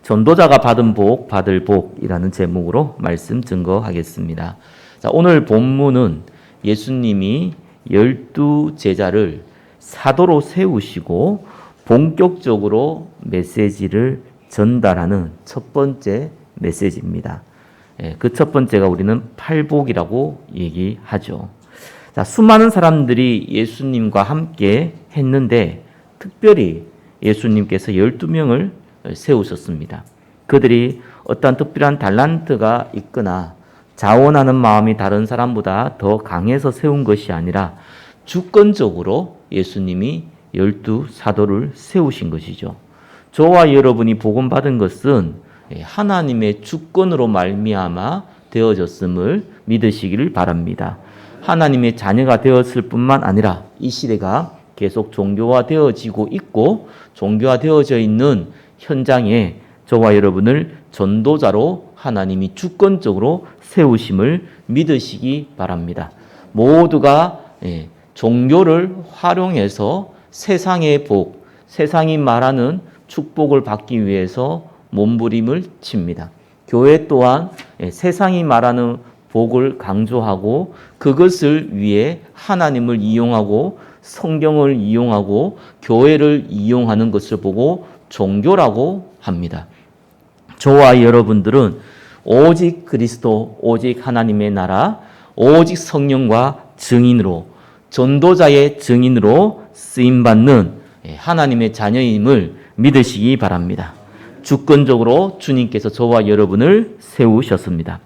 전도자가 받은 복, 받을 복이라는 제목으로 말씀 증거하겠습니다. 자, 오늘 본문은 예수님이 12제자를 사도로 세우시고 본격적으로 메시지를 전달하는 첫 번째 메시지입니다. 그 첫 번째가 우리는 팔복이라고 얘기하죠. 자, 수많은 사람들이 예수님과 함께 했는데 특별히 예수님께서 12명을 세우셨습니다. 그들이 어떤 특별한 달란트가 있거나 자원하는 마음이 다른 사람보다 더 강해서 세운 것이 아니라 주권적으로 예수님이 12사도를 세우신 것이죠. 저와 여러분이 복음 받은 것은 하나님의 주권으로 말미암아 되어졌음을 믿으시기를 바랍니다. 하나님의 자녀가 되었을 뿐만 아니라 이 시대가 계속 종교화되어지고 있고 종교화되어져 있는 현장에 저와 여러분을 전도자로 하나님이 주권적으로 세우심을 믿으시기 바랍니다. 모두가 종교를 활용해서 세상의 복, 세상이 말하는 축복을 받기 위해서 몸부림을 칩니다. 교회 또한 세상이 말하는 복을 강조하고 그것을 위해 하나님을 이용하고 성경을 이용하고 교회를 이용하는 것을 보고 종교라고 합니다. 저와 여러분들은 오직 그리스도, 오직 하나님의 나라, 오직 성령과 증인으로 전도자의 증인으로 쓰임받는 하나님의 자녀임을 믿으시기 바랍니다. 주권적으로 주님께서 저와 여러분을 세우셨습니다.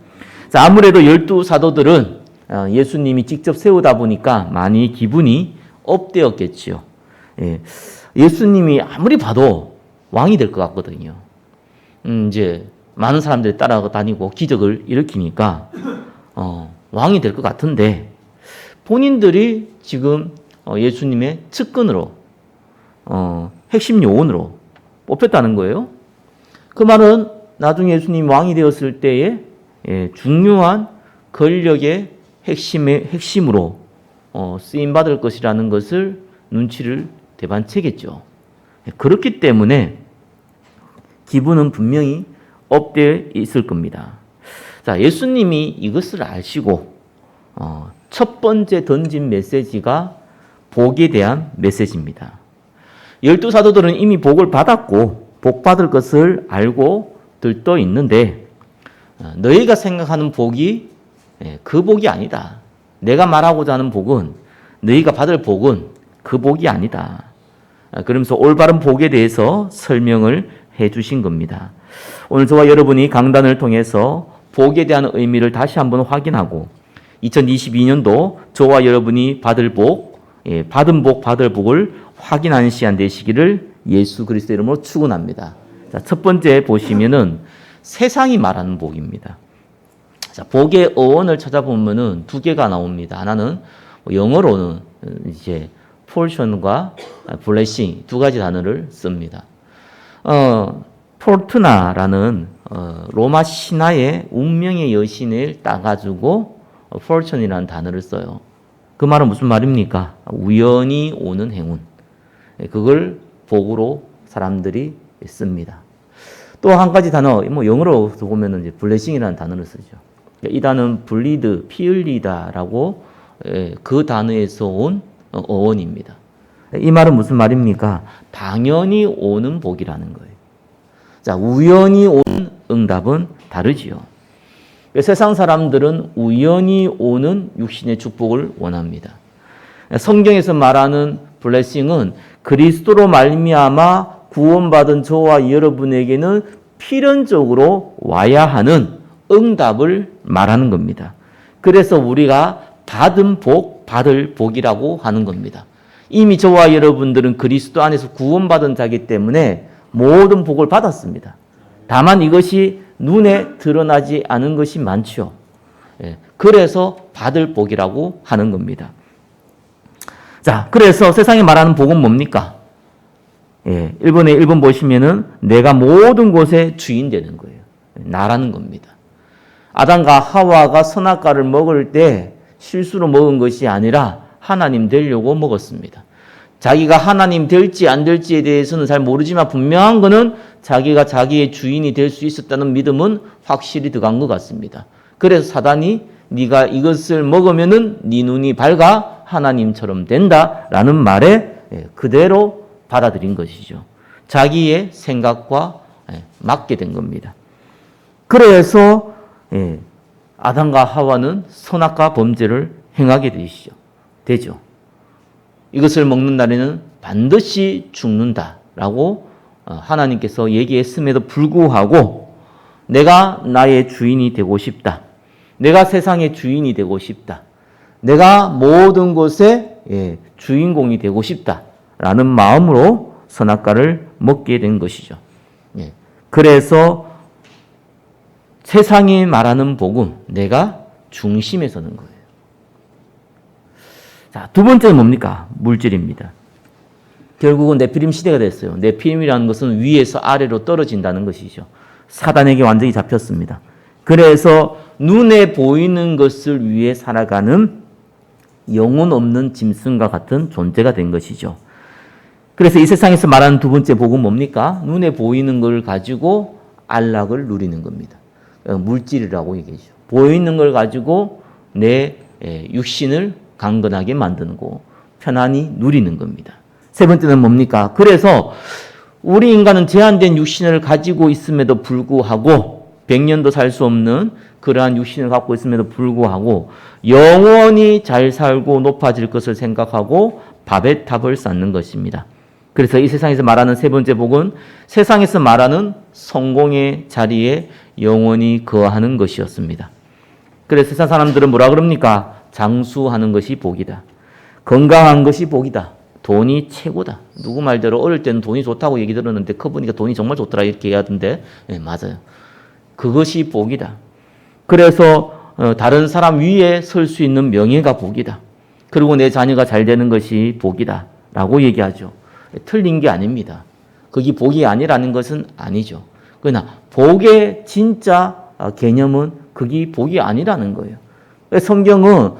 자, 아무래도 12사도들은 예수님이 직접 세우다 보니까 많이 기분이 업되었겠지요. 예수님이 아무리 봐도 왕이 될 것 같거든요. 이제 많은 사람들이 따라다니고 기적을 일으키니까 왕이 될 것 같은데 본인들이 지금 예수님의 측근으로 핵심 요원으로 뽑혔다는 거예요. 그 말은 나중에 예수님이 왕이 되었을 때에 중요한 권력의 핵심으로 쓰임받을 것이라는 것을 눈치를 대반채겠죠. 그렇기 때문에 기분은 분명히 업되어 있을 겁니다. 자, 예수님이 이것을 아시고 첫 번째 던진 메시지가 복에 대한 메시지입니다. 12사도들은 이미 복을 받았고 복 받을 것을 알고 들떠 있는데 너희가 생각하는 복이 그 복이 아니다. 내가 말하고자 하는 복은 너희가 받을 복은 그 복이 아니다. 그러면서 올바른 복에 대해서 설명을 해 주신 겁니다. 오늘 저와 여러분이 강단을 통해서 복에 대한 의미를 다시 한번 확인하고 2022년도 저와 여러분이 받을 복, 받은 복, 받을 복을 확인하는 시간 되시기를 예수 그리스도 이름으로 축원합니다. 자, 첫 번째 보시면은 세상이 말하는 복입니다. 자, 복의 어원을 찾아보면은 두 개가 나옵니다. 하나는 영어로는 이제 portion과 blessing 두 가지 단어를 씁니다. 포르투나라는 로마 신화의 운명의 여신을 따가지고 fortune이라는 단어를 써요. 그 말은 무슨 말입니까? 우연히 오는 행운. 그걸 복으로 사람들이 씁니다. 또 한 가지 단어, 영어로 보면은 이제 blessing이라는 단어를 쓰죠. 이 단어는 bleed, 피 흘리다라고 그 단어에서 온 어원입니다. 이 말은 무슨 말입니까? 당연히 오는 복이라는 거예요. 자, 우연히 오는 응답은 다르지요. 세상 사람들은 우연히 오는 육신의 축복을 원합니다. 성경에서 말하는 블레싱은 그리스도로 말미암아 구원받은 저와 여러분에게는 필연적으로 와야 하는 응답을 말하는 겁니다. 그래서 우리가 받은 복, 받을 복이라고 하는 겁니다. 이미 저와 여러분들은 그리스도 안에서 구원받은 자이기 때문에 모든 복을 받았습니다. 다만 이것이 눈에 드러나지 않은 것이 많죠. 그래서 받을 복이라고 하는 겁니다. 자, 그래서 세상이 말하는 복은 뭡니까? 1번 보시면은 내가 모든 곳의 주인 되는 거예요. 나라는 겁니다. 아담과 하와가 선악과를 먹을 때 실수로 먹은 것이 아니라 하나님 되려고 먹었습니다. 자기가 하나님 될지 안 될지에 대해서는 잘 모르지만 분명한 거는 자기가 자기의 주인이 될 수 있었다는 믿음은 확실히 들어간 것 같습니다. 그래서 사단이 네가 이것을 먹으면은 네 눈이 밝아 하나님처럼 된다라는 말에 그대로 받아들인 것이죠. 자기의 생각과 맞게 된 겁니다. 그래서 아담과 하와는 선악과 범죄를 행하게 되죠. 이것을 먹는 날에는 반드시 죽는다라고 하나님께서 얘기했음에도 불구하고 내가 나의 주인이 되고 싶다. 내가 세상의 주인이 되고 싶다. 내가 모든 것의 주인공이 되고 싶다라는 마음으로 선악과를 먹게 된 것이죠. 그래서 세상이 말하는 복음, 내가 중심에 서는 거예요. 자, 두 번째는 뭡니까? 물질입니다. 결국은 네피림 시대가 됐어요. 네피림이라는 것은 위에서 아래로 떨어진다는 것이죠. 사단에게 완전히 잡혔습니다. 그래서 눈에 보이는 것을 위해 살아가는 영혼 없는 짐승과 같은 존재가 된 것이죠. 그래서 이 세상에서 말하는 두 번째 복은 뭡니까? 눈에 보이는 걸 가지고 안락을 누리는 겁니다. 물질이라고 얘기하죠. 보이는 걸 가지고 내 육신을 강건하게 만드고 편안히 누리는 겁니다. 세 번째는 뭡니까? 그래서 우리 인간은 제한된 육신을 가지고 있음에도 불구하고 100년도 살 수 없는 그러한 육신을 갖고 있음에도 불구하고 영원히 잘 살고 높아질 것을 생각하고 밥의 탑을 쌓는 것입니다. 그래서 이 세상에서 말하는 세 번째 복은 세상에서 말하는 성공의 자리에 영원히 거하는 것이었습니다. 그래서 세상 사람들은 뭐라 그럽니까? 장수하는 것이 복이다. 건강한 것이 복이다. 돈이 최고다. 누구 말대로 어릴 때는 돈이 좋다고 얘기 들었는데 커보니까 돈이 정말 좋더라 이렇게 얘기하던데 맞아요. 그것이 복이다. 그래서 다른 사람 위에 설 수 있는 명예가 복이다. 그리고 내 자녀가 잘 되는 것이 복이다 라고 얘기하죠. 틀린 게 아닙니다. 그게 복이 아니라는 것은 아니죠. 그러나 복의 진짜 개념은 그게 복이 아니라는 거예요. 성경은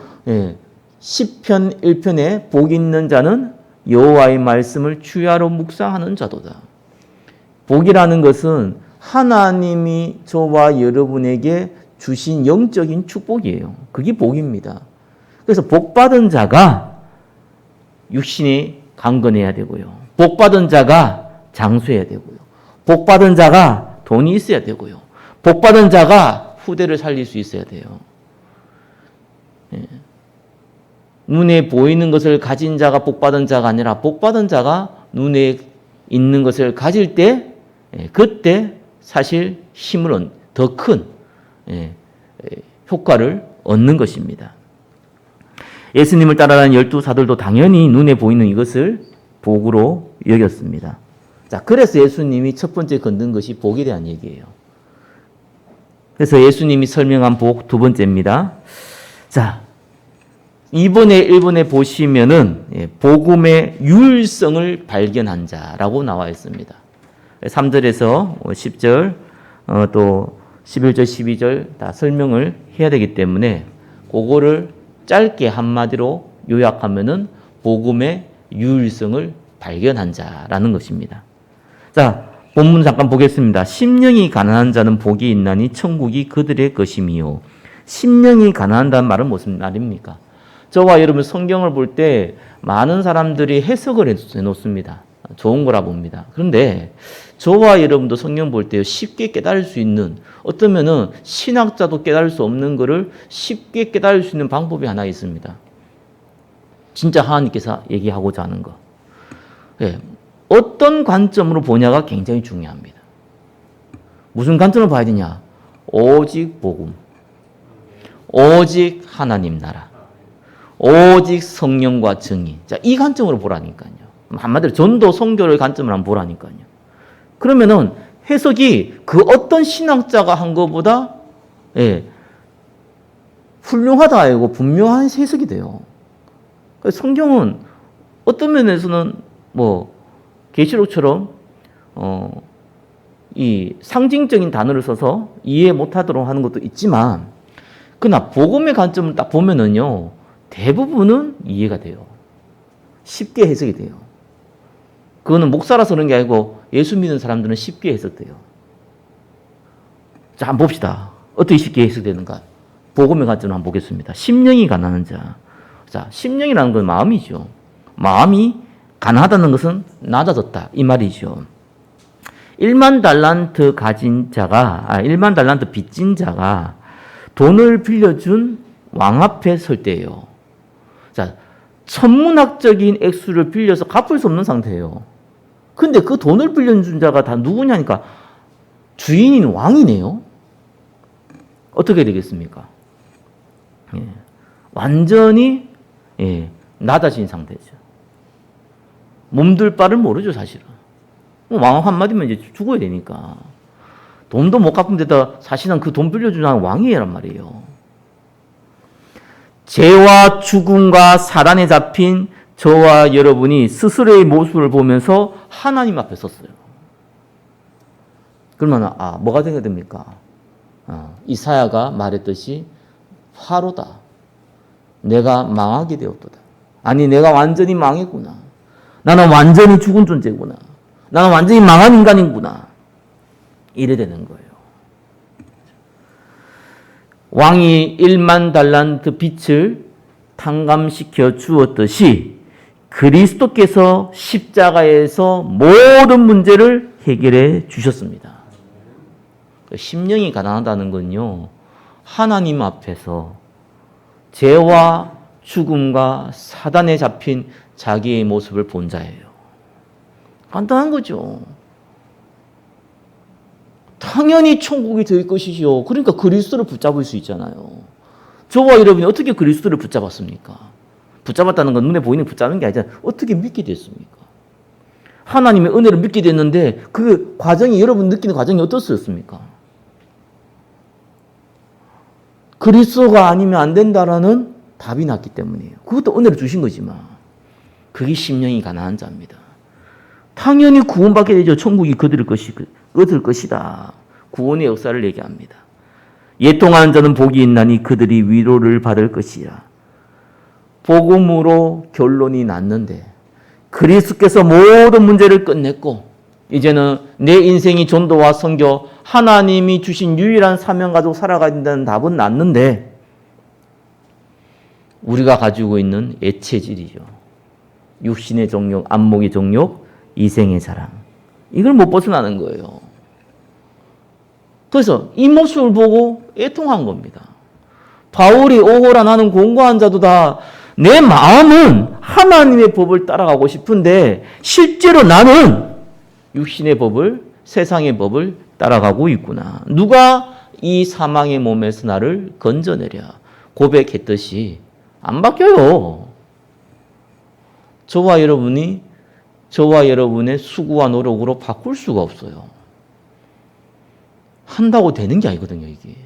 시편 1편에 복 있는 자는 여호와의 말씀을 주야로 묵상하는 자도다. 복이라는 것은 하나님이 저와 여러분에게 주신 영적인 축복이에요. 그게 복입니다. 그래서 복받은 자가 육신이 강건해야 되고요. 복받은 자가 장수해야 되고요. 복받은 자가 돈이 있어야 되고요. 복받은 자가 후대를 살릴 수 있어야 돼요. 눈에 보이는 것을 가진 자가 복받은 자가 아니라 복받은 자가 눈에 있는 것을 가질 때 그때 사실 힘을 더 큰 효과를 얻는 것입니다. 예수님을 따라가는 12사도들도 당연히 눈에 보이는 이것을 복으로 여겼습니다. 자, 그래서 예수님이 첫 번째 건든 것이 복에 대한 얘기예요. 그래서 예수님이 설명한 복 두 번째입니다. 자, 1번에 보시면은 복음의 유일성을 발견한 자라고 나와 있습니다. 3절에서 10절 또 11절 12절 다 설명을 해야 되기 때문에 그거를 짧게 한마디로 요약하면은 복음의 유일성을 발견한 자라는 것입니다. 자, 본문 잠깐 보겠습니다. 심령이 가난한 자는 복이 있나니 천국이 그들의 것임이요. 심령이 가난한다는 말은 무슨 말입니까? 저와 여러분 성경을 볼 때 많은 사람들이 해석을 해놓습니다. 좋은 거라 봅니다. 그런데 저와 여러분도 성경 볼 때 쉽게 깨달을 수 있는, 어떠면은 신학자도 깨달을 수 없는 것을 쉽게 깨달을 수 있는 방법이 하나 있습니다. 진짜 하나님께서 얘기하고자 하는 거. 어떤 관점으로 보냐가 굉장히 중요합니다. 무슨 관점으로 봐야 되냐? 오직 복음, 오직 하나님 나라, 오직 성령과 정의. 자, 이 관점으로 보라니까요. 한마디로 전도 선교를 관점으로 한번 보라니까요. 그러면은 해석이 그 어떤 신학자가 한 것보다 훌륭하다 하고 분명한 해석이 돼요. 성경은 어떤 면에서는 계시록처럼 이 상징적인 단어를 써서 이해 못하도록 하는 것도 있지만, 그러나 복음의 관점을 딱 보면은요 대부분은 이해가 돼요. 쉽게 해석이 돼요. 그거는 목사라서 그런 게 아니고 예수 믿는 사람들은 쉽게 해석돼요. 자, 한번 봅시다. 어떻게 쉽게 해석되는가? 복음의 관점으로 한번 보겠습니다. 심령이 가난한 자. 자, 심령이라는 건 마음이죠. 마음이 가난하다는 것은 낮아졌다. 이 말이죠. 1만 달란트 가진 자가, 1만 달란트 빚진 자가 돈을 빌려준 왕 앞에 설 때예요. 자, 천문학적인 액수를 빌려서 갚을 수 없는 상태예요. 근데 그 돈을 빌려준 자가 다 누구냐니까 주인인 왕이네요. 어떻게 되겠습니까? 예, 완전히 낮아진 상태죠. 몸둘 바를 모르죠, 사실은. 왕 한마디면 이제 죽어야 되니까. 돈도 못 갚은 데다 사실은 그 돈 빌려주는 왕이란 말이에요. 죄와 죽음과 사단에 잡힌 저와 여러분이 스스로의 모습을 보면서 하나님 앞에 섰어요. 그러면 뭐가 되게 됩니까? 이사야가 말했듯이 화로다. 내가 망하게 되었도다. 아니, 내가 완전히 망했구나. 나는 완전히 죽은 존재구나. 나는 완전히 망한 인간이구나. 이래 되는 거예요. 왕이 1만 달란트 빚을 탕감시켜 주었듯이 그리스도께서 십자가에서 모든 문제를 해결해 주셨습니다. 심령이 가난하다는 건요, 하나님 앞에서 죄와 죽음과 사단에 잡힌 자기의 모습을 본 자예요. 간단한 거죠. 당연히 천국이 될 것이죠. 그러니까 그리스도를 붙잡을 수 있잖아요. 저와 여러분이 어떻게 그리스도를 붙잡았습니까? 붙잡았다는 건 눈에 보이는 붙잡는 게 아니잖아요. 어떻게 믿게 됐습니까? 하나님의 은혜를 믿게 됐는데 그 과정이, 여러분 느끼는 과정이 어떻습니까? 그리스도가 아니면 안 된다라는 답이 났기 때문이에요. 그것도 은혜를 주신 거지만 그게 심령이 가난한 자입니다. 당연히 구원받게 되죠. 천국이 그들 것이다. 구원의 역사를 얘기합니다. 예통하는 자는 복이 있나니 그들이 위로를 받을 것이라. 복음으로 결론이 났는데 그리스도께서 모든 문제를 끝냈고 이제는 내 인생이 전도와 선교, 하나님이 주신 유일한 사명 가지고 살아가야 된다는 답은 났는데 우리가 가지고 있는 애체질이죠. 육신의 정욕, 안목의 정욕, 이생의 자랑. 이걸 못 벗어나는 거예요. 그래서 이 모습을 보고 애통한 겁니다. 바울이 오호라 나는 공고한 자도다. 내 마음은 하나님의 법을 따라가고 싶은데 실제로 나는 육신의 법을, 세상의 법을 따라가고 있구나. 누가 이 사망의 몸에서 나를 건져내랴. 고백했듯이 안 바뀌어요. 저와 여러분의 수고와 노력으로 바꿀 수가 없어요. 한다고 되는 게 아니거든요, 이게.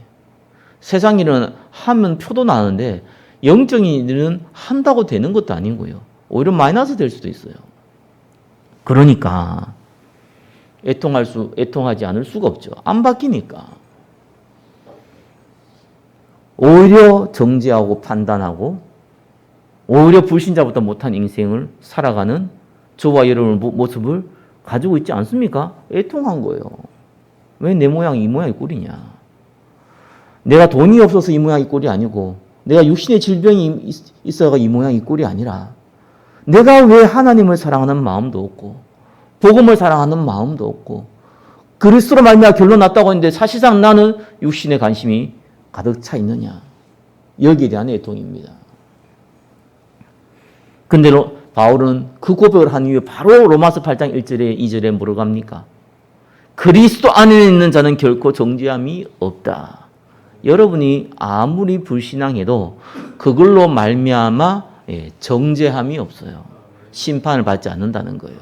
세상 일은 하면 표도 나는데 영적인 일은 한다고 되는 것도 아니고요. 오히려 마이너스 될 수도 있어요. 그러니까 애통하지 않을 수가 없죠. 안 바뀌니까. 오히려 정죄하고 판단하고 오히려 불신자보다 못한 인생을 살아가는 저와 여러분의 모습을 가지고 있지 않습니까? 애통한 거예요. 왜 내 모양이 이 모양이 꼴이냐. 내가 돈이 없어서 이 모양이 꼴이 아니고 내가 육신의 질병이 있어가 이 모양이 꼴이 아니라 내가 왜 하나님을 사랑하는 마음도 없고 복음을 사랑하는 마음도 없고 그리스도로 말미암아 결론 났다고 했는데 사실상 나는 육신의 관심이 가득 차 있느냐. 여기에 대한 애통입니다. 근데 바울은 그 고백을 한 이후에 바로 로마서 8장 1절에 2절에 뭐라고 합니까? 그리스도 안에 있는 자는 결코 정죄함이 없다. 여러분이 아무리 불신앙해도 그걸로 말미암아 정죄함이 없어요. 심판을 받지 않는다는 거예요.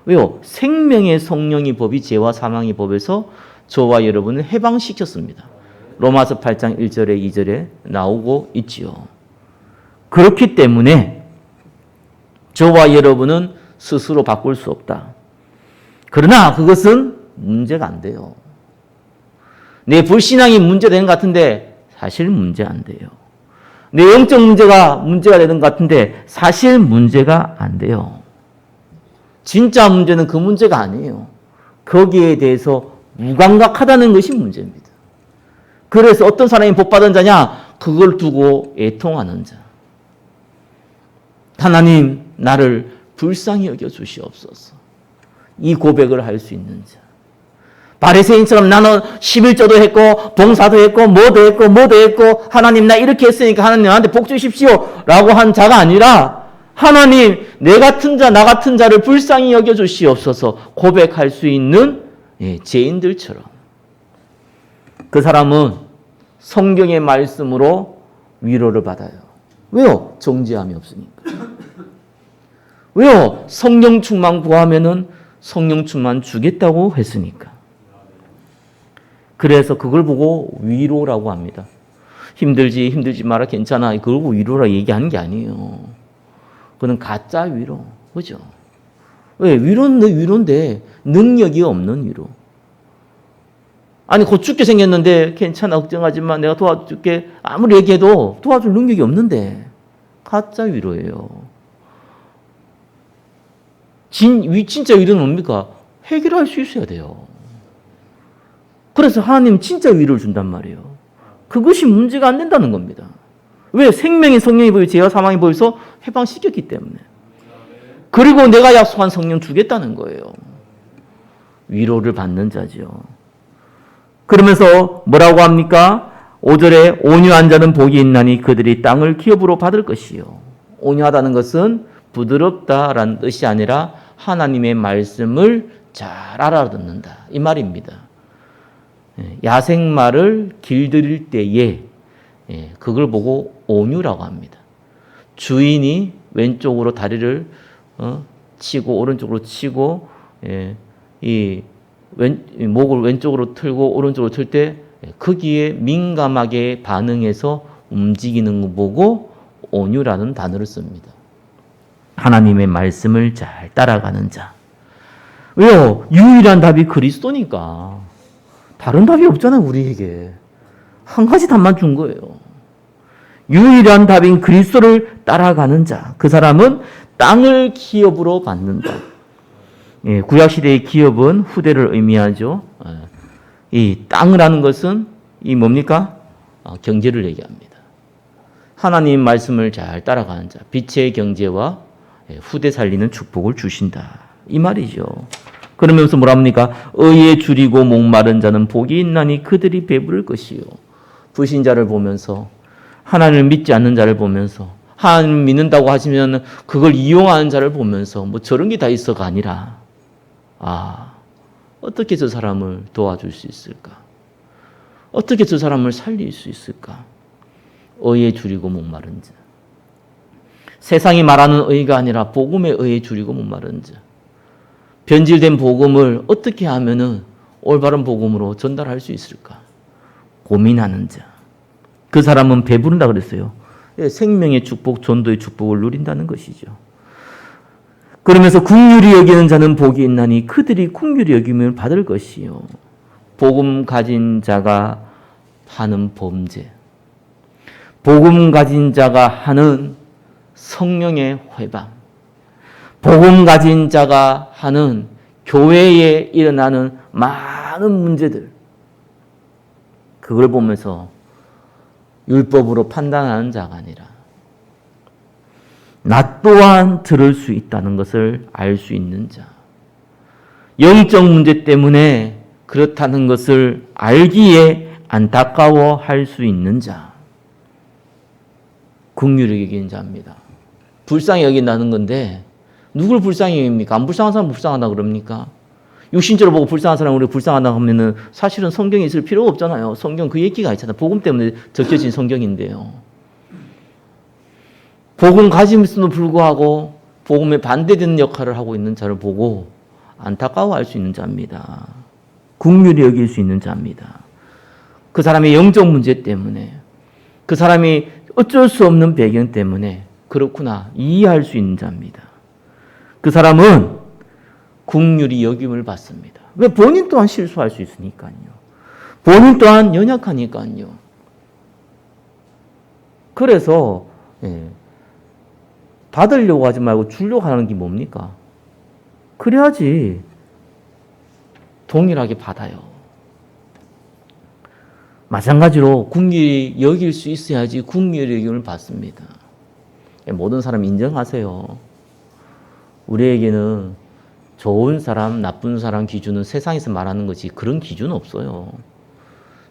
왜요? 생명의 성령의 법이 죄와 사망의 법에서 저와 여러분을 해방시켰습니다. 로마서 8장 1절에 2절에 나오고 있지요. 그렇기 때문에 저와 여러분은 스스로 바꿀 수 없다. 그러나 그것은 문제가 안 돼요. 내 불신앙이 문제되는 것 같은데 사실 문제 안 돼요. 내 영적 문제가 되는 것 같은데 사실 문제가 안 돼요. 진짜 문제는 그 문제가 아니에요. 거기에 대해서 무감각하다는 것이 문제입니다. 그래서 어떤 사람이 복받은 자냐? 그걸 두고 애통하는 자. 하나님, 나를 불쌍히 여겨 주시옵소서. 이 고백을 할 수 있는 자. 바리새인처럼 나는 11조도 했고 봉사도 했고 뭐도 했고 하나님 나 이렇게 했으니까 하나님 나한테 복 주십시오 라고 한 자가 아니라 하나님 내 같은 자 나 같은 자를 불쌍히 여겨 주시옵소서 고백할 수 있는 죄인들처럼 그 사람은 성경의 말씀으로 위로를 받아요. 왜요? 정죄함이 없으니까. 왜요? 성령 충만 구하면은 성령 충만 주겠다고 했으니까. 그래서 그걸 보고 위로라고 합니다. 힘들지 마라 괜찮아. 그걸 보고 위로라 얘기하는 게 아니에요. 그건 가짜 위로. 그죠? 왜? 위로는 위로인데 능력이 없는 위로. 아니 곧 죽게 생겼는데 괜찮아 걱정하지 마 내가 도와줄게 아무리 얘기해도 도와줄 능력이 없는데 가짜 위로예요. 진짜 위로는 뭡니까? 해결할 수 있어야 돼요. 그래서 하나님 진짜 위로를 준단 말이에요. 그것이 문제가 안 된다는 겁니다. 왜? 생명의 성령이 보여 죄와 사망이 보여서 해방시켰기 때문에. 그리고 내가 약속한 성령 주겠다는 거예요. 위로를 받는 자죠. 그러면서 뭐라고 합니까? 5절에 온유한 자는 복이 있나니 그들이 땅을 기업으로 받을 것이요. 온유하다는 것은 부드럽다라는 뜻이 아니라 하나님의 말씀을 잘 알아듣는다. 이 말입니다. 야생마를 길들일 때에 그걸 보고 온유라고 합니다. 주인이 왼쪽으로 다리를 치고 오른쪽으로 치고 이 목을 왼쪽으로 틀고 오른쪽으로 틀 때 거기에 민감하게 반응해서 움직이는 거 보고 온유라는 단어를 씁니다. 하나님의 말씀을 잘 따라가는 자. 왜요? 유일한 답이 그리스도니까. 다른 답이 없잖아요, 우리에게. 한 가지 답만 준 거예요. 유일한 답인 그리스도를 따라가는 자. 그 사람은 땅을 기업으로 받는다. 구약시대의 기업은 후대를 의미하죠. 이 땅을 하는 것은 이 뭡니까? 경제를 얘기합니다. 하나님 말씀을 잘 따라가는 자. 빛의 경제와 후대 살리는 축복을 주신다. 이 말이죠. 그러면서 뭐라 합니까? 의에 줄이고 목마른 자는 복이 있나니 그들이 배부를 것이요. 불신자를 보면서 하나님을 믿지 않는 자를 보면서 하나님을 믿는다고 하시면 그걸 이용하는 자를 보면서 뭐 저런 게 다 있어가 아니라 어떻게 저 사람을 도와줄 수 있을까? 어떻게 저 사람을 살릴 수 있을까? 의에 줄이고 목마른 자. 세상이 말하는 의가 아니라 복음의 의에 줄이고 목마른 자. 변질된 복음을 어떻게 하면은 올바른 복음으로 전달할 수 있을까? 고민하는 자. 그 사람은 배부른다 그랬어요. 생명의 축복, 전도의 축복을 누린다는 것이죠. 그러면서 긍휼히 여기는 자는 복이 있나니 그들이 긍휼히 여김을 받을 것이요. 복음 가진 자가 하는 범죄. 복음 가진 자가 하는 성령의 회방. 복음 가진 자가 하는 교회에 일어나는 많은 문제들. 그걸 보면서 율법으로 판단하는 자가 아니라 나 또한 들을 수 있다는 것을 알 수 있는 자. 영적 문제 때문에 그렇다는 것을 알기에 안타까워할 수 있는 자. 긍휼히 여기는 자입니다. 불쌍히 여긴다는 건데 누굴 불쌍히 여깁니까? 안 불쌍한 사람 불쌍하다 그럽니까? 육신적으로 보고 불쌍한 사람 우리가 불쌍하다 하면은 사실은 성경에 있을 필요가 없잖아요. 성경 그 얘기가 있잖아요. 복음 때문에 적혀진 성경인데요. 복음 가짐에도 불구하고 복음에 반대되는 역할을 하고 있는 자를 보고 안타까워할 수 있는 자입니다. 긍휼히 여길 수 있는 자입니다. 그 사람의 영적 문제 때문에 그 사람이 어쩔 수 없는 배경 때문에 그렇구나 이해할 수 있는 자입니다. 그 사람은 긍휼히 여김을 받습니다. 왜? 본인 또한 실수할 수 있으니까요. 본인 또한 연약하니까요. 그래서 받으려고 하지 말고 주려고 하는 게 뭡니까? 그래야지 동일하게 받아요. 마찬가지로 궁일이 여길 수 있어야지 궁일의 여김을 받습니다. 모든 사람 인정하세요. 우리에게는 좋은 사람, 나쁜 사람 기준은 세상에서 말하는 거지 그런 기준은 없어요.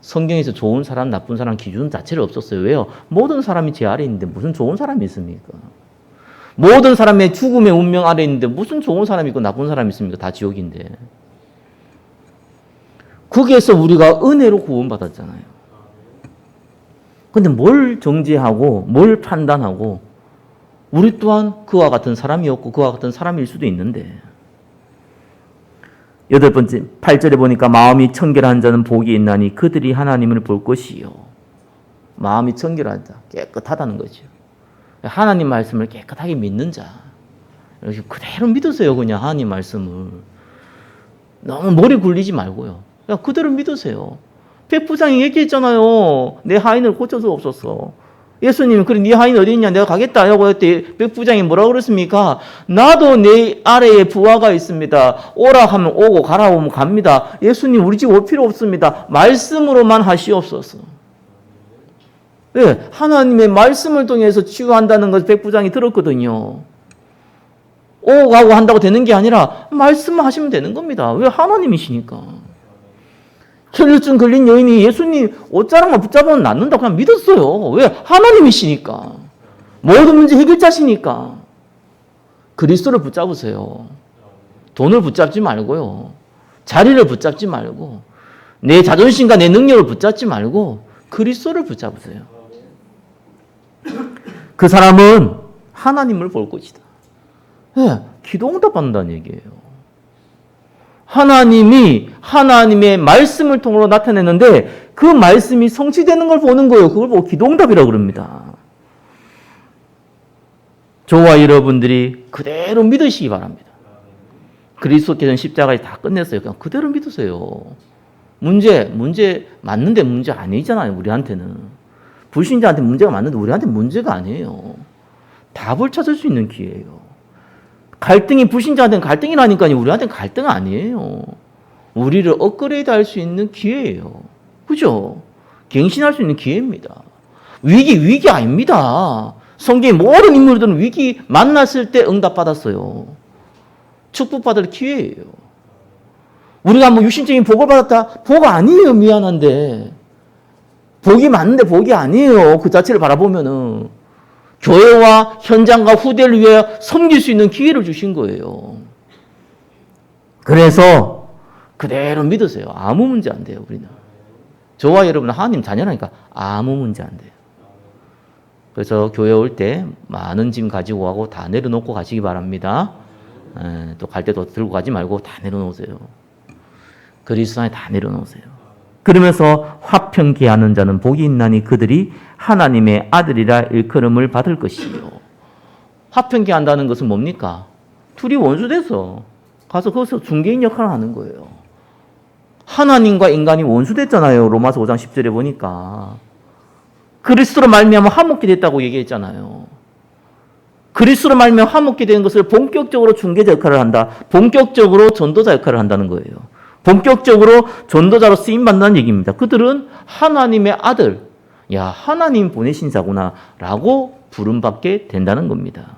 성경에서 좋은 사람, 나쁜 사람 기준 자체를 없었어요. 왜요? 모든 사람이 제 아래에 있는데 무슨 좋은 사람이 있습니까? 모든 사람의 죽음의 운명 아래에 있는데 무슨 좋은 사람이 있고 나쁜 사람이 있습니까? 다 지옥인데. 거기에서 우리가 은혜로 구원받았잖아요. 근데 뭘 정죄하고 뭘 판단하고 우리 또한 그와 같은 사람이었고 그와 같은 사람일 수도 있는데 8번째 8절에 보니까 마음이 청결한 자는 복이 있나니 그들이 하나님을 볼 것이요. 마음이 청결한 자, 깨끗하다는 거죠. 하나님 말씀을 깨끗하게 믿는 자. 그대로 믿으세요. 그냥 하나님 말씀을. 너무 머리 굴리지 말고요. 그냥 그대로 믿으세요. 백부장이 얘기했잖아요. 내 하인을 고쳐서 없었어. 예수님이 그래 네 하인 어디 있냐 내가 가겠다 하고 했더니 백부장이 뭐라고 그랬습니까? 나도 내 아래에 부하가 있습니다. 오라 하면 오고 가라 하면 갑니다. 예수님 우리 집 올 필요 없습니다. 말씀으로만 하시옵소서. 네, 하나님의 말씀을 통해서 치유한다는 것을 백부장이 들었거든요. 오고 가고 한다고 되는 게 아니라 말씀만 하시면 되는 겁니다. 왜? 하나님이시니까. 혈류증 걸린 여인이 예수님 옷자락만 붙잡으면 낫는다고 그냥 믿었어요. 왜? 하나님이시니까. 모든 문제 해결자시니까. 그리스도를 붙잡으세요. 돈을 붙잡지 말고요. 자리를 붙잡지 말고 내 자존심과 내 능력을 붙잡지 말고 그리스도를 붙잡으세요. 그 사람은 하나님을 볼 것이다. 네, 기도 응답 받는다는 얘기예요. 하나님이 하나님의 말씀을 통으로 나타내는데 그 말씀이 성취되는 걸 보는 거예요. 그걸 보고 기도응답이라고 그럽니다. 저와 여러분들이 그대로 믿으시기 바랍니다. 그리스도께서는 십자가에 다 끝냈어요. 그냥 그대로 믿으세요. 문제 맞는데 문제 아니잖아요. 우리한테는. 불신자한테 문제가 맞는데 우리한테 문제가 아니에요. 답을 찾을 수 있는 기회예요. 갈등이 불신자한테는 갈등이라니까요. 우리한테는 갈등 아니에요. 우리를 업그레이드 할 수 있는 기회예요. 그죠? 갱신할 수 있는 기회입니다. 위기 아닙니다. 성경의 모든 인물들은 위기 만났을 때 응답받았어요. 축복받을 기회예요. 우리가 뭐 육신적인 복을 받았다? 복 아니에요. 미안한데. 복이 맞는데 복이 아니에요. 그 자체를 바라보면은. 교회와 현장과 후대를 위해 섬길 수 있는 기회를 주신 거예요. 그래서 그대로 믿으세요. 아무 문제 안 돼요. 우리는. 저와 여러분은 하나님 자녀라니까 아무 문제 안 돼요. 그래서 교회 올 때 많은 짐 가지고 가고 다 내려놓고 가시기 바랍니다. 또 갈 때도 들고 가지 말고 다 내려놓으세요. 그리스도 안에 다 내려놓으세요. 그러면서 화평케하는 자는 복이 있나니 그들이 하나님의 아들이라 일컬음을 받을 것이요. 화평케한다는 것은 뭡니까? 둘이 원수돼서 가서 거기서 중개인 역할을 하는 거예요. 하나님과 인간이 원수됐잖아요. 로마서 5장 10절에 보니까. 그리스도로 말미암아 화목게 됐다고 얘기했잖아요. 그리스도로 말미암아 화목게 된 것을 본격적으로 중개자 역할을 한다. 본격적으로 전도자 역할을 한다는 거예요. 본격적으로 전도자로 쓰임받는다는 얘기입니다. 그들은 하나님의 아들, 야 하나님 보내신 자구나 라고 부름받게 된다는 겁니다.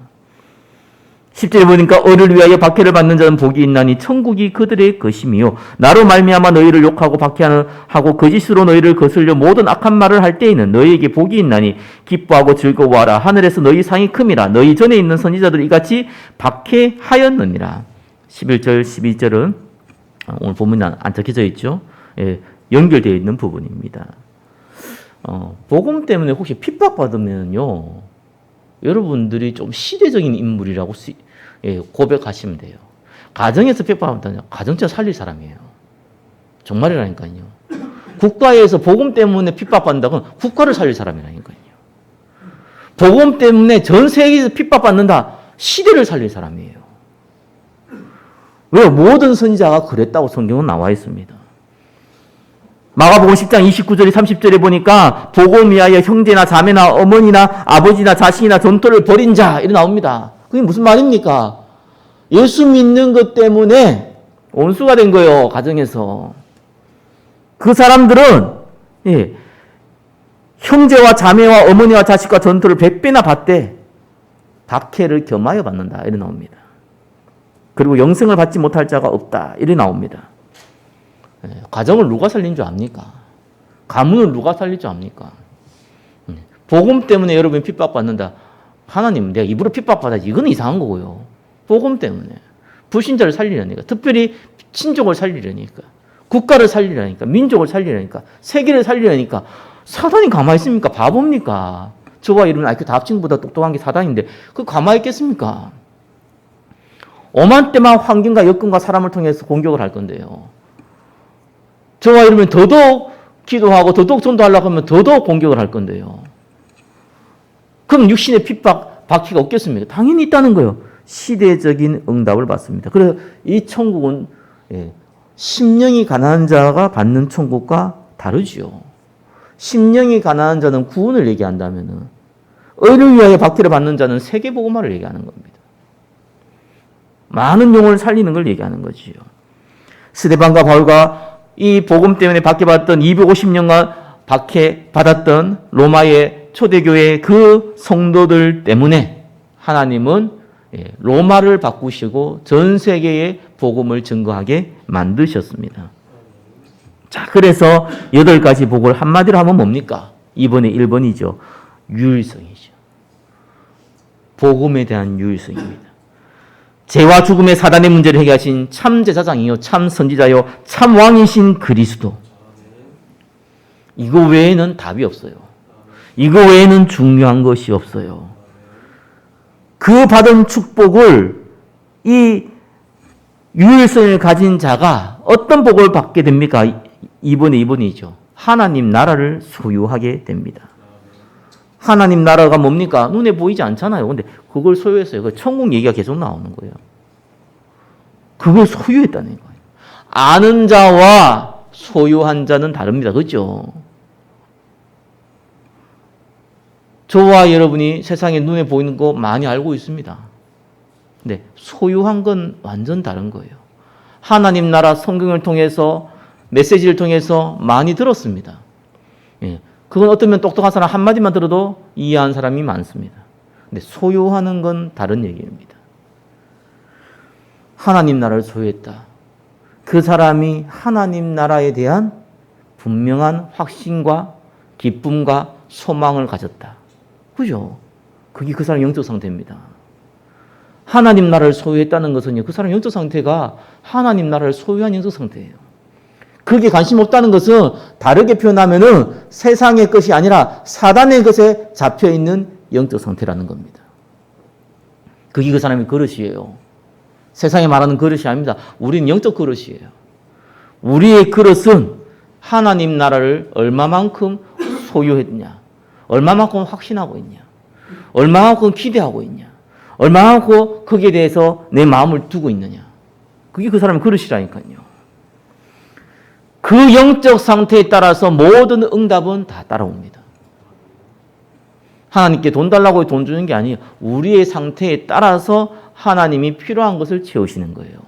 10절에 보니까 의를 위하여 박해를 받는 자는 복이 있나니 천국이 그들의 것이며 나로 말미암아 너희를 욕하고 박해하고 거짓으로 너희를 거슬려 모든 악한 말을 할 때에는 너희에게 복이 있나니 기뻐하고 즐거워하라. 하늘에서 너희 상이 큼이라. 너희 전에 있는 선지자들이 이같이 박해하였느니라. 11절 12절은 오늘 본문에 안 적혀져 있죠. 예, 연결되어 있는 부분입니다. 복음 때문에 혹시 핍박받으면요, 여러분들이 좀 시대적인 인물이라고 고백하시면 돼요. 가정에서 핍박받으면 가정자 살릴 사람이에요. 정말이라니까요. 국가에서 복음 때문에 핍박받는다고는 국가를 살릴 사람이라니까요. 복음 때문에 전 세계에서 핍박받는다, 시대를 살릴 사람이에요. 왜? 모든 선지자가 그랬다고 성경은 나와 있습니다. 마가복음 10장 29절 30절에 보니까 복음 위하여 형제나 자매나 어머니나 아버지나 자식이나 전토를 벌인 자 이렇게 나옵니다. 그게 무슨 말입니까? 예수 믿는 것 때문에 원수가 된 거예요. 가정에서. 그 사람들은 형제와 자매와 어머니와 자식과 전투를 100배나 받되 박해를 겸하여 받는다. 이래 나옵니다. 그리고 영생을 받지 못할 자가 없다. 이래 나옵니다. 가정을 누가 살린 줄 압니까? 가문을 누가 살릴 줄 압니까? 복음 때문에 여러분이 핍박받는다. 하나님, 내가 입으로 핍박받아. 이건 이상한 거고요. 복음 때문에. 불신자를 살리려니까. 특별히 친족을 살리려니까. 국가를 살리려니까. 민족을 살리려니까. 세계를 살리려니까. 사단이 가만히 있습니까? 바보입니까? 저와 여러분 IQ 다 합친 것보다 똑똑한 게 사단인데 그 가만히 있겠습니까? 오만 때만 환경과 여건과 사람을 통해서 공격을 할 건데요. 저와 여러분 더더욱 기도하고 더더욱 전도하려고 하면 더더욱 공격을 할 건데요. 그럼 육신의 핍박, 박해가 없겠습니까? 당연히 있다는 거예요. 시대적인 응답을 받습니다. 그래서 이 천국은 심령이 가난한 자가 받는 천국과 다르지요. 심령이 가난한 자는 구원을 얘기한다면 의를 위하여 박해를 받는 자는 세계복음화를 얘기하는 겁니다. 많은 영혼을 살리는 걸 얘기하는 거지요. 스데반과 바울과 이 복음 때문에 박해받았던 250년간 박해받았던 로마의 초대교회의 그 성도들 때문에 하나님은 로마를 바꾸시고 전 세계에 복음을 증거하게 만드셨습니다. 자, 그래서 8가지 복을 한마디로 하면 뭡니까? 2번에 1번이죠. 유일성이죠. 복음에 대한 유일성입니다. 죄와 죽음의 사단의 문제를 해결하신 참 제사장이요, 참 선지자요, 참 왕이신 그리스도. 이거 외에는 답이 없어요. 이거 외에는 중요한 것이 없어요. 그 받은 축복을 이 유일성을 가진 자가 어떤 복을 받게 됩니까? 2번에 2번이죠. 하나님 나라를 소유하게 됩니다. 하나님 나라가 뭡니까? 눈에 보이지 않잖아요. 근데 그걸 소유했어요. 그 천국 얘기가 계속 나오는 거예요. 그걸 소유했다는 거예요. 아는 자와 소유한 자는 다릅니다. 그렇죠? 저와 여러분이 세상에 눈에 보이는 거 많이 알고 있습니다. 근데 소유한 건 완전 다른 거예요. 하나님 나라 성경을 통해서 메시지를 통해서 많이 들었습니다. 그건 어쩌면 똑똑한 사람 한마디만 들어도 이해한 사람이 많습니다. 근데 소유하는 건 다른 얘기입니다. 하나님 나라를 소유했다. 그 사람이 하나님 나라에 대한 분명한 확신과 기쁨과 소망을 가졌다. 그죠? 그게 그 사람 영적 상태입니다. 하나님 나라를 소유했다는 것은요, 그 사람 영적 상태가 하나님 나라를 소유한 영적 상태예요. 그게 관심 없다는 것은 다르게 표현하면은 세상의 것이 아니라 사단의 것에 잡혀 있는 영적 상태라는 겁니다. 그게 그 사람의 그릇이에요. 세상에 말하는 그릇이 아닙니다. 우리는 영적 그릇이에요. 우리의 그릇은 하나님 나라를 얼마만큼 소유했냐, 얼마만큼 확신하고 있냐, 얼마만큼 기대하고 있냐, 얼마만큼 거기에 대해서 내 마음을 두고 있느냐. 그게 그 사람의 그릇이라니까요. 그 영적 상태에 따라서 모든 응답은 다 따라옵니다. 하나님께 돈 달라고 돈 주는 게 아니에요. 우리의 상태에 따라서 하나님이 필요한 것을 채우시는 거예요.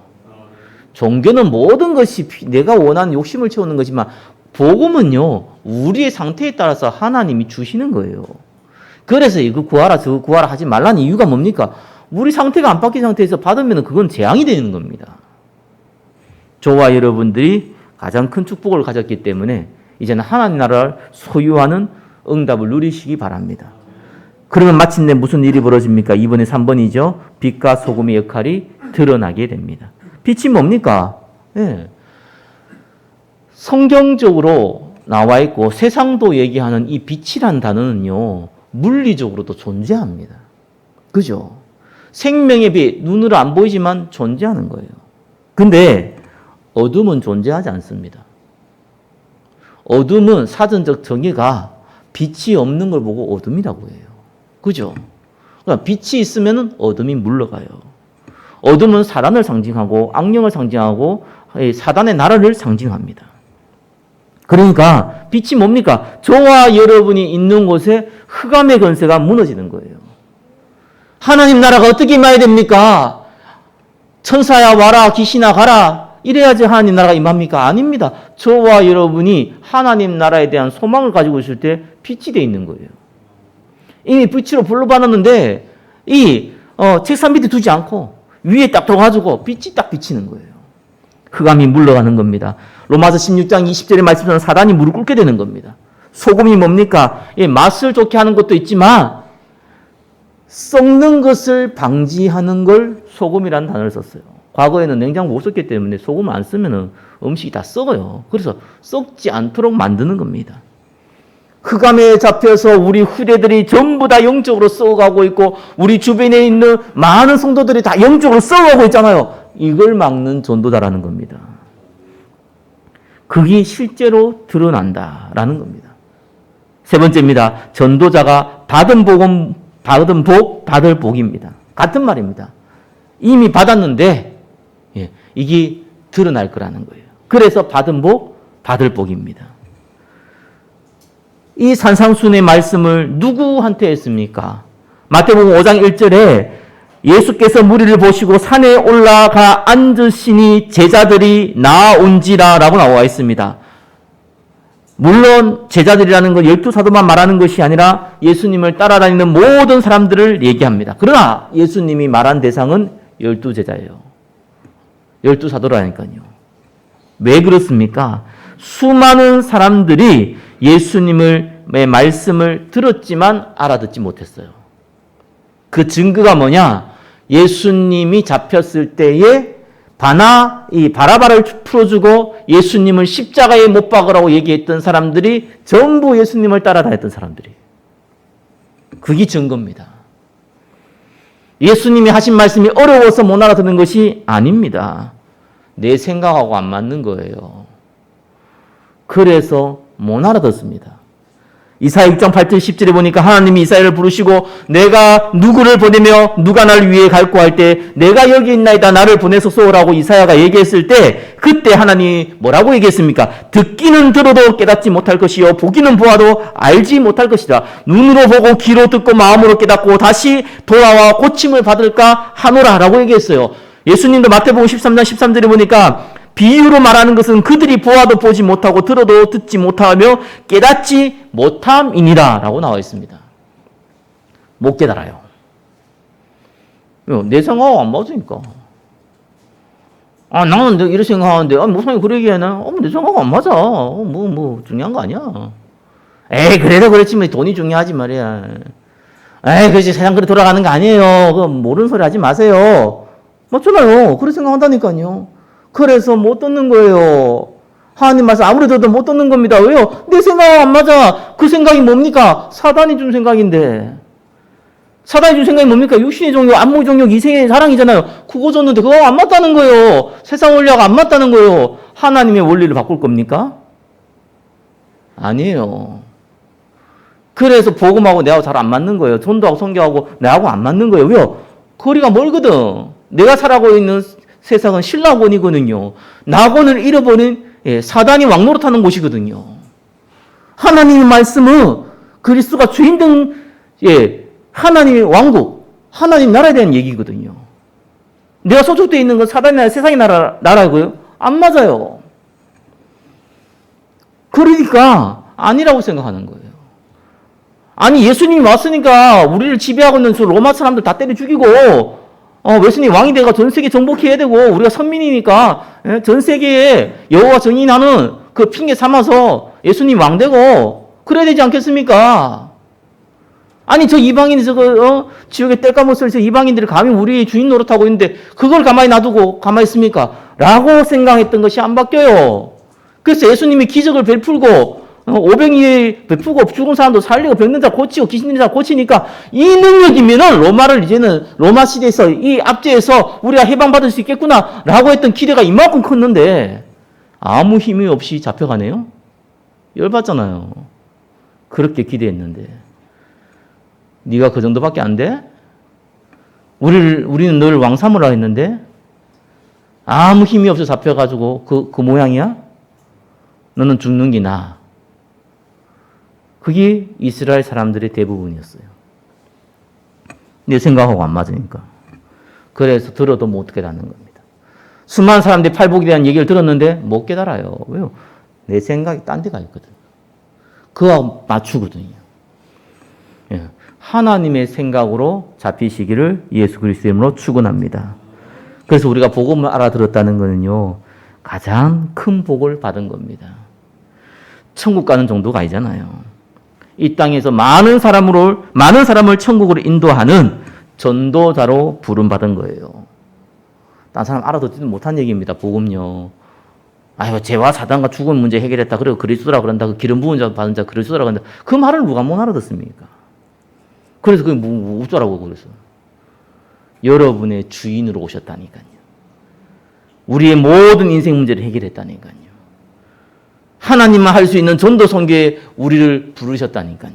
종교는 모든 것이 내가 원하는 욕심을 채우는 거지만 복음은요, 우리의 상태에 따라서 하나님이 주시는 거예요. 그래서 이거 구하라 저거 구하라 하지 말라는 이유가 뭡니까? 우리 상태가 안 바뀐 상태에서 받으면 그건 재앙이 되는 겁니다. 저와 여러분들이 가장 큰 축복을 가졌기 때문에 이제는 하나님 나라를 소유하는 응답을 누리시기 바랍니다. 그러면 마침내 무슨 일이 벌어집니까? 2번에 3번이죠. 빛과 소금의 역할이 드러나게 됩니다. 빛이 뭡니까? 성경적으로 나와 있고 세상도 얘기하는 이 빛이란 단어는요, 물리적으로도 존재합니다. 그죠? 생명의 빛, 눈으로 안 보이지만 존재하는 거예요. 근데 어둠은 존재하지 않습니다. 어둠은 사전적 정의가 빛이 없는 걸 보고 어둠이라고 해요. 그죠? 그러니까 빛이 있으면 어둠이 물러가요. 어둠은 사단을 상징하고 악령을 상징하고 사단의 나라를 상징합니다. 그러니까 빛이 뭡니까? 저와 여러분이 있는 곳에 흑암의 권세가 무너지는 거예요. 하나님 나라가 어떻게 임해야 됩니까? 천사야 와라, 귀신아 가라. 이래야지 하나님 나라가 임합니까? 아닙니다. 저와 여러분이 하나님 나라에 대한 소망을 가지고 있을 때 빛이 돼 있는 거예요. 이미 빛으로 불러받았는데 책상 밑에 두지 않고 위에 딱 둬가지고 빛이 딱 비치는 거예요. 흑암이 물러가는 겁니다. 로마서 16장 20절의 말씀처럼 사단이 무릎 꿇게 되는 겁니다. 소금이 뭡니까? 맛을 좋게 하는 것도 있지만 썩는 것을 방지하는 걸 소금이라는 단어를 썼어요. 과거에는 냉장고 못 썼기 때문에 소금 안 쓰면 음식이 다 썩어요. 그래서 썩지 않도록 만드는 겁니다. 흑암에 잡혀서 우리 후대들이 전부 다 영적으로 썩어가고 있고 우리 주변에 있는 많은 성도들이 다 영적으로 썩어가고 있잖아요. 이걸 막는 전도자라는 겁니다. 그게 실제로 드러난다라는 겁니다. 세 번째입니다. 전도자가 받은 복, 받을 복입니다. 같은 말입니다. 이미 받았는데 이게 드러날 거라는 거예요. 그래서 받은 복, 받을 복입니다. 이 산상순의 말씀을 누구한테 했습니까? 마태복음 5장 1절에 예수께서 무리를 보시고 산에 올라가 앉으시니 제자들이 나온지라 라고 나와 있습니다. 물론 제자들이라는 건 12사도만 말하는 것이 아니라 예수님을 따라다니는 모든 사람들을 얘기합니다. 그러나 예수님이 말한 대상은 12제자예요. 12사도라니까요. 왜 그렇습니까? 수많은 사람들이 예수님의 말씀을 들었지만 알아듣지 못했어요. 그 증거가 뭐냐? 예수님이 잡혔을 때에 이 바라바를 풀어주고 예수님을 십자가에 못 박으라고 얘기했던 사람들이 전부 예수님을 따라다녔던 사람들이. 그게 증거입니다. 예수님이 하신 말씀이 어려워서 못 알아듣는 것이 아닙니다. 내 생각하고 안 맞는 거예요. 그래서 못 알아듣습니다. 이사야 6장 8절 10절에 보니까 하나님이 이사야를 부르시고 내가 누구를 보내며 누가 나를 위해 갈고 할 때 내가 여기 있나이다 나를 보내서 쏘라고 이사야가 얘기했을 때 그때 하나님이 뭐라고 얘기했습니까? 듣기는 들어도 깨닫지 못할 것이요 보기는 보아도 알지 못할 것이다. 눈으로 보고 귀로 듣고 마음으로 깨닫고 다시 돌아와 고침을 받을까 하노라 라고 얘기했어요. 예수님도 마태복음 13장 13절에 보니까 비유로 말하는 것은 그들이 보아도 보지 못하고 들어도 듣지 못하며 깨닫지 못함이니라 라고 나와 있습니다. 못 깨달아요. 내 생각하고 안 맞으니까. 나는 이렇게 생각하는데 목사님이 그래 얘기하나? 내 생각하고 안 맞아. 뭐 중요한 거 아니야. 에이 그래도 그렇지만 돈이 중요하지 말이야. 에이 그렇지 세상 그래 돌아가는 거 아니에요. 그거 모르는 소리 하지 마세요. 맞잖아요. 그렇게 생각한다니까요. 그래서 못 듣는 거예요. 하나님 말씀 아무리 들어도 못 듣는 겁니다. 왜요? 내 생각하고 안 맞아. 그 생각이 뭡니까? 사단이 준 생각인데. 사단이 준 생각이 뭡니까? 육신의 종욕, 안목의 종욕, 이생의 사랑이잖아요. 그거 줬는데 그거 안 맞다는 거예요. 세상 원리하고 안 맞다는 거예요. 하나님의 원리를 바꿀 겁니까? 아니에요. 그래서 복음하고 내하고 잘 안 맞는 거예요. 전도하고 선교하고 내하고 안 맞는 거예요. 왜요? 거리가 멀거든. 내가 살아가고 있는 세상은 신라곤이거든요. 낙원을 잃어버린 사단이 왕노릇하는 곳이거든요. 하나님의 말씀은 그리스도가 주인 등 하나님의 왕국, 하나님 나라에 대한 얘기거든요. 내가 소속되어 있는 건 사단이 나라, 세상의 나라고요? 안 맞아요. 그러니까 아니라고 생각하는 거예요. 아니 예수님이 왔으니까 우리를 지배하고 있는 로마 사람들 다 때려 죽이고 예수님 왕이 되가 전 세계 정복해야 되고 우리가 선민이니까 전 세계에 여호와 정의하는 그 핑계 삼아서 예수님 왕 되고 그래야 되지 않겠습니까? 아니 저 이방인이 지옥에 뗄감옷을 저 이방인들이 감히 우리의 주인 노릇하고 있는데 그걸 가만히 놔두고 가만히 있습니까? 라고 생각했던 것이 안 바뀌어요. 그래서 예수님이 기적을 베풀고 500일 베푸고 죽은 사람도 살리고 병든 자 고치고 귀신 들린 자 고치니까 이 능력이면은 로마를 이제는 로마 시대에서 이 압제에서 우리가 해방받을 수 있겠구나 라고 했던 기대가 이만큼 컸는데 아무 힘이 없이 잡혀가네요. 열받잖아요. 그렇게 기대했는데 네가 그 정도밖에 안 돼? 우리는 널 왕 삼으라 했는데 아무 힘이 없어 잡혀가지고 그 모양이야? 너는 죽는 게 나아. 그게 이스라엘 사람들의 대부분이었어요. 내 생각하고 안 맞으니까. 그래서 들어도 못 깨닫는 겁니다. 수많은 사람들이 팔복에 대한 얘기를 들었는데 못 깨달아요. 왜요? 내 생각이 딴 데가 있거든. 그와 맞추거든요. 예. 하나님의 생각으로 잡히시기를 예수 그리스도의 이름으로 축원합니다. 그래서 우리가 복음을 알아들었다는 것은요, 가장 큰 복을 받은 겁니다. 천국 가는 정도가 아니잖아요. 이 땅에서 많은 사람을 천국으로 인도하는 전도자로 부름받은 거예요. 딴 사람 알아듣지도 못한 얘기입니다. 복음요. 아유, 죄와 사단과 죽음 문제 해결했다. 그리고 그리스도라 그런다. 그 기름 부은 자 받은 자 그리스도라 그런다. 그 말을 누가 못 알아듣습니까? 그래서 그게 어쩌라고 그래서. 여러분의 주인으로 오셨다니까요. 우리의 모든 인생 문제를 해결했다니까요. 하나님만 할 수 있는 전도 선교에 우리를 부르셨다니까요.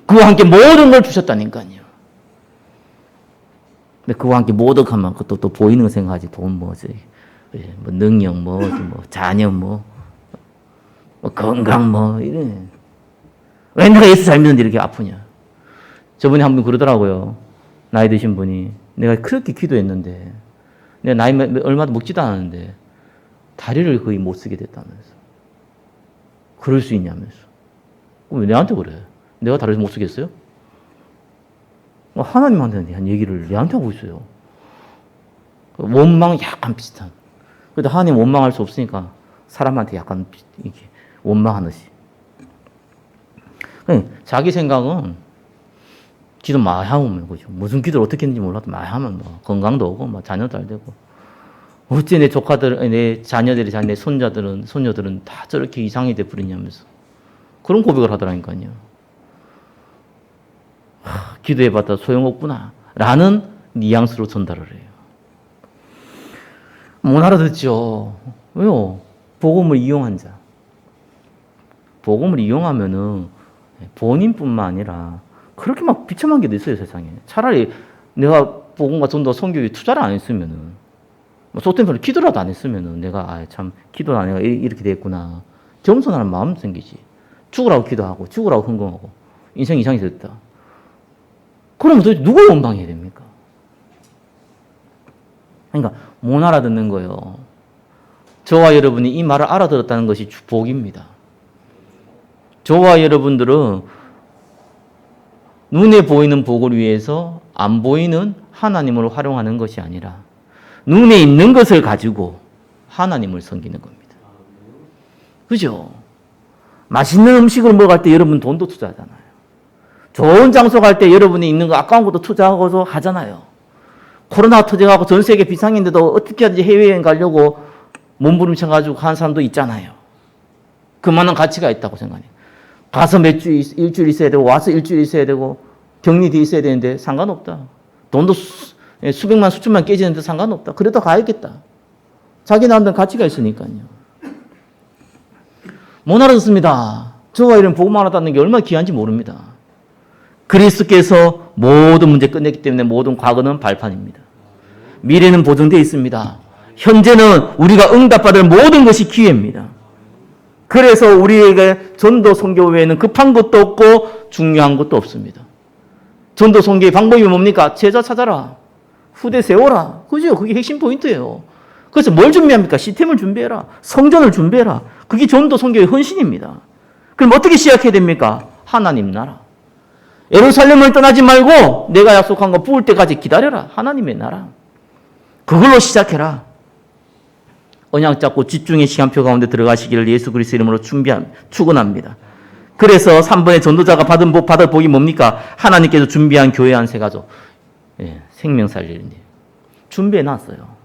그와 함께 모든 걸 주셨다니까요. 근데 그와 함께 모든 하면 그것도 또 보이는 거 생각하지. 돈 뭐지? 뭐 능력 뭐 자녀 뭐 건강 뭐 이래. 왜 내가 예수 잘 믿는데 이렇게 아프냐? 저분이 한 분 그러더라고요. 나이 드신 분이 내가 그렇게 기도했는데 내가 나이 얼마도 먹지도 않았는데 다리를 거의 못 쓰게 됐다면서. 그럴 수 있냐면서. 왜 내한테 그래? 내가 다리를 못 쓰겠어요? 하나님한테 한 얘기를 내한테 하고 있어요. 원망 약간 비슷한. 그래도 하나님 원망할 수 없으니까 사람한테 약간 이렇게 원망하듯이. 자기 생각은 기도 많이 하면 그죠. 무슨 기도를 어떻게 했는지 몰라도 많이 하면 뭐 건강도 오고 뭐 자녀도 잘 되고. 어째 내 조카들, 내 자녀들이, 내 손녀들은 다 저렇게 이상이 돼 버리냐면서 그런 고백을 하더라니까요. 기도해봤다 소용없구나 라는 뉘앙스로 전달을 해요. 못 알아듣죠. 왜요? 복음을 이용한 자. 복음을 이용하면은 본인뿐만 아니라 그렇게 막 비참한 게 있어요, 세상에. 차라리 내가 복음과 전도 선교에 투자를 안 했으면은, 속된 기도라도 안 했으면은 내가 참 기도를 안 해가 이렇게 됐구나. 겸손한 마음 생기지. 죽으라고 기도하고 죽으라고 헌금하고 인생 이상이 됐다. 그러면 도대체 누굴 원망해야 됩니까? 그러니까 못 알아듣는 거예요. 저와 여러분이 이 말을 알아들었다는 것이 복입니다. 저와 여러분들은 눈에 보이는 복을 위해서 안 보이는 하나님을 활용하는 것이 아니라 눈에 있는 것을 가지고 하나님을 섬기는 겁니다. 그죠? 맛있는 음식을 먹을 때 여러분 돈도 투자하잖아요. 좋은 장소 갈 때 여러분이 있는 거 아까운 것도 투자하고서 하잖아요. 코로나 터져가고 전 세계 비상인데도 어떻게 하든지 해외여행 가려고 몸부림쳐가지고 한 사람도 있잖아요. 그만한 가치가 있다고 생각해요. 가서 몇 주, 일주일 있어야 되고 와서 일주일 있어야 되고 격리돼 있어야 되는데 상관없다. 돈도 수백만 수천만 깨지는데 상관없다. 그래도 가야겠다. 자기 나름대로 가치가 있으니까요. 못 알아듣습니다. 저와 이런 복음 알아듣는 게 얼마나 귀한지 모릅니다. 그리스도께서 모든 문제 끝냈기 때문에 모든 과거는 발판입니다. 미래는 보존되어 있습니다. 현재는 우리가 응답받을 모든 것이 기회입니다. 그래서 우리에게 전도 선교 외에는 급한 것도 없고 중요한 것도 없습니다. 전도 선교의 방법이 뭡니까? 제자 찾아라. 후대 세워라. 그죠? 그게 핵심 포인트예요. 그래서 뭘 준비합니까? 시스템을 준비해라. 성전을 준비해라. 그게 전도 선교의 헌신입니다. 그럼 어떻게 시작해야 됩니까? 하나님 나라. 예루살렘을 떠나지 말고 내가 약속한 거 부을 때까지 기다려라. 하나님의 나라. 그걸로 시작해라. 언약 잡고 집중의 시간표 가운데 들어가시기를 예수 그리스도 이름으로 축원합니다. 그래서 3번의 전도자가 받을 복이 뭡니까? 하나님께서 준비한 교회 한 세 가족. 생명 살리는 일. 준비해 놨어요.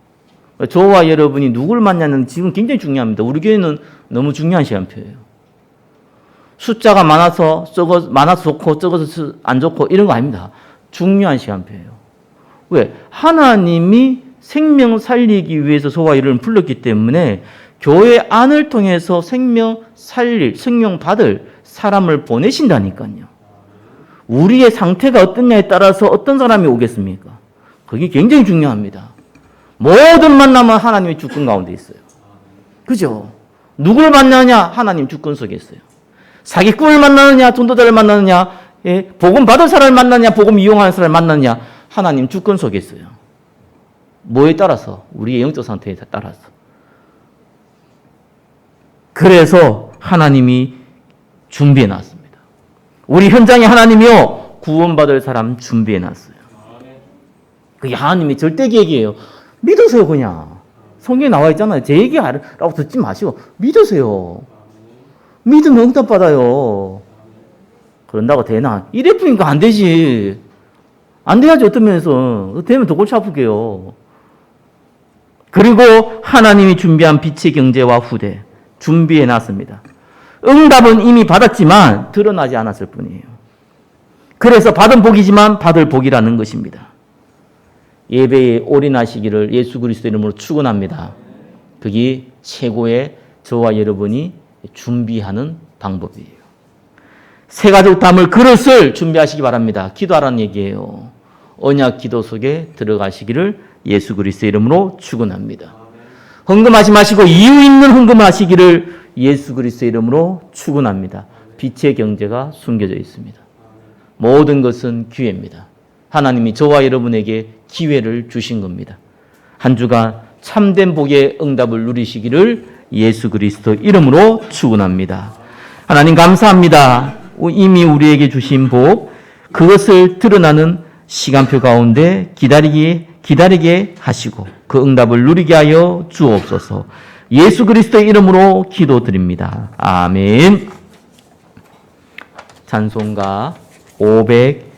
저와 여러분이 누굴 만나는 지금 굉장히 중요합니다. 우리 교회는 너무 중요한 시간표예요. 숫자가 많아서 좋고 적어서 안 좋고 이런 거 아닙니다. 중요한 시간표예요. 왜? 하나님이 생명 살리기 위해서 저와 여러분을 불렀기 때문에 교회 안을 통해서 생명 받을 사람을 보내신다니까요. 우리의 상태가 어떠냐에 따라서 어떤 사람이 오겠습니까? 그게 굉장히 중요합니다. 모든 만남은 하나님의 주권 가운데 있어요. 그죠? 누굴 만나느냐? 하나님 주권 속에 있어요. 사기꾼을 만나느냐? 전도자를 만나느냐? 복음 받을 사람을 만나느냐? 복음 이용하는 사람을 만나느냐? 하나님 주권 속에 있어요. 뭐에 따라서? 우리의 영적 상태에 따라서. 그래서 하나님이 준비해 놨습니다. 우리 현장에 하나님이요, 구원받을 사람 준비해 놨어요. 그게 하나님이 절대 계획이에요. 믿으세요, 그냥. 성경에 나와 있잖아요. 제 얘기라고 듣지 마시고 믿으세요. 믿으면 응답받아요. 그런다고 되나? 이래 뿐이니까 안 되지. 안 돼야지, 어떤 면에서. 되면 더 골치 아프게요. 그리고 하나님이 준비한 빛의 경제와 후대 준비해 놨습니다. 응답은 이미 받았지만 드러나지 않았을 뿐이에요. 그래서 받은 복이지만 받을 복이라는 것입니다. 예배에 올인하시기를 예수 그리스도 이름으로 축원합니다. 그게 최고의 저와 여러분이 준비하는 방법이에요. 새 가죽 담을 그릇을 준비하시기 바랍니다. 기도하라는 얘기예요. 언약 기도 속에 들어가시기를 예수 그리스도 이름으로 축원합니다. 헌금하지 마시고 이유 있는 헌금하시기를 예수 그리스도 이름으로 축원합니다. 빛의 경제가 숨겨져 있습니다. 모든 것은 기회입니다. 하나님이 저와 여러분에게 기회를 주신 겁니다. 한 주간 참된 복의 응답을 누리시기를 예수 그리스도 이름으로 축원합니다. 하나님 감사합니다. 이미 우리에게 주신 복, 그것을 드러나는 시간표 가운데 기다리게 하시고 그 응답을 누리게 하여 주옵소서. 예수 그리스도의 이름으로 기도드립니다. 아멘. 찬송가 500